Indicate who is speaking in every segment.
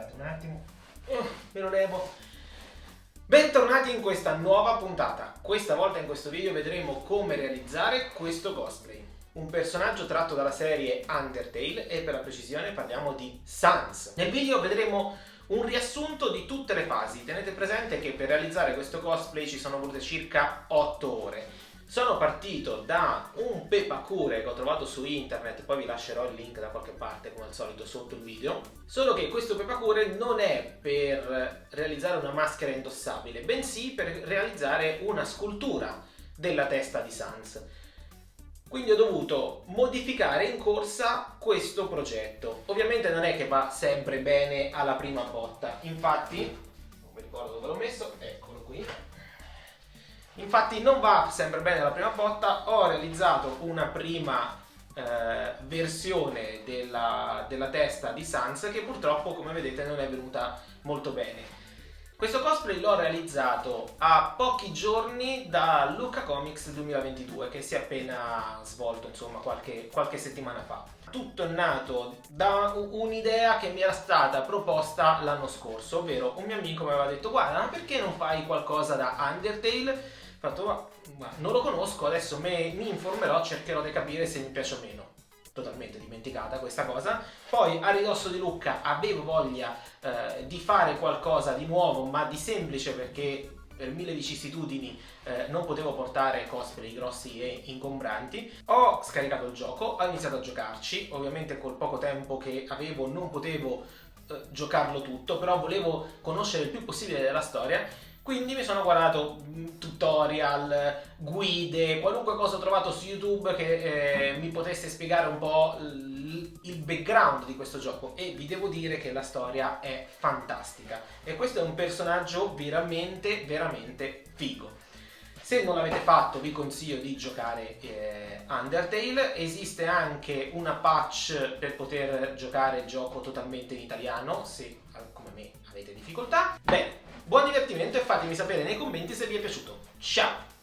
Speaker 1: Aspettate un attimo. Me lo levo. Bentornati in questa nuova puntata. Questa volta in questo video vedremo come realizzare questo cosplay. Un personaggio tratto dalla serie Undertale e per la precisione parliamo di Sans. Nel video vedremo un riassunto di tutte le fasi. Tenete presente che per realizzare questo cosplay ci sono volute circa 8 ore. Sono partito da un pepacure che ho trovato su internet, poi vi lascerò il link da qualche parte come al solito sotto il video. Solo che questo pepacure non è per realizzare una maschera indossabile, bensì per realizzare una scultura della testa di Sans. Quindi ho dovuto modificare in corsa questo progetto. Ovviamente non è che va sempre bene alla prima botta, infatti, non mi ricordo dove l'ho messo, eccolo qui. Infatti non va sempre bene alla prima botta, ho realizzato una prima versione della testa di Sans che purtroppo, come vedete, non è venuta molto bene. Questo cosplay l'ho realizzato a pochi giorni da Lucca Comics 2022 che si è appena svolto, insomma, qualche settimana fa. Tutto è nato da un'idea che mi era stata proposta l'anno scorso, ovvero un mio amico mi aveva detto: guarda, ma perché non fai qualcosa da Undertale? Ho fatto, ma non lo conosco, adesso mi informerò, cercherò di capire se mi piace o meno. Totalmente dimenticata questa cosa. Poi a ridosso di Lucca avevo voglia di fare qualcosa di nuovo ma di semplice, perché per mille vicissitudini non potevo portare cosplay grossi e ingombranti. Ho scaricato il gioco, ho iniziato a giocarci, ovviamente col poco tempo che avevo non potevo giocarlo tutto, però volevo conoscere il più possibile della storia. Quindi mi sono guardato tutorial, guide, qualunque cosa ho trovato su YouTube che mi potesse spiegare un po' il background di questo gioco, e vi devo dire che la storia è fantastica e questo è un personaggio veramente figo. Se non l'avete fatto vi consiglio di giocare Undertale. Esiste anche una patch per poter giocare il gioco totalmente in italiano se come me avete difficoltà. Bene, buon divertimento e fatemi sapere nei commenti se vi è piaciuto. Ciao!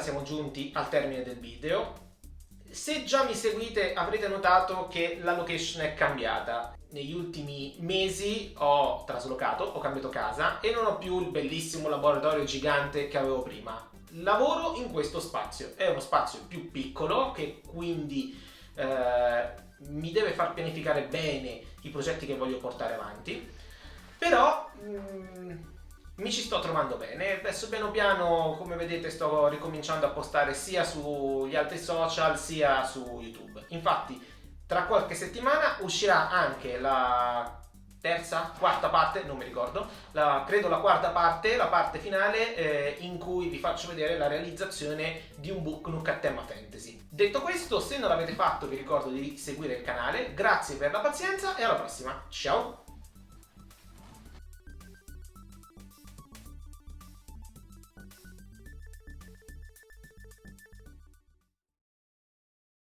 Speaker 1: siamo giunti al termine del video. Se già mi seguite avrete notato che la location è cambiata. Negli ultimi mesi ho traslocato, ho cambiato casa e non ho più il bellissimo laboratorio gigante che avevo prima. Lavoro in questo spazio, è uno spazio più piccolo che quindi mi deve far pianificare bene i progetti che voglio portare avanti, però mi ci sto trovando bene. Adesso piano piano, come vedete, sto ricominciando a postare sia sugli altri social sia su YouTube. Infatti tra qualche settimana uscirà anche la quarta parte, non mi ricordo, credo la quarta parte, la parte finale, in cui vi faccio vedere la realizzazione di un book nook a tema fantasy. Detto questo, se non l'avete fatto vi ricordo di seguire il canale, grazie per la pazienza e alla prossima, ciao!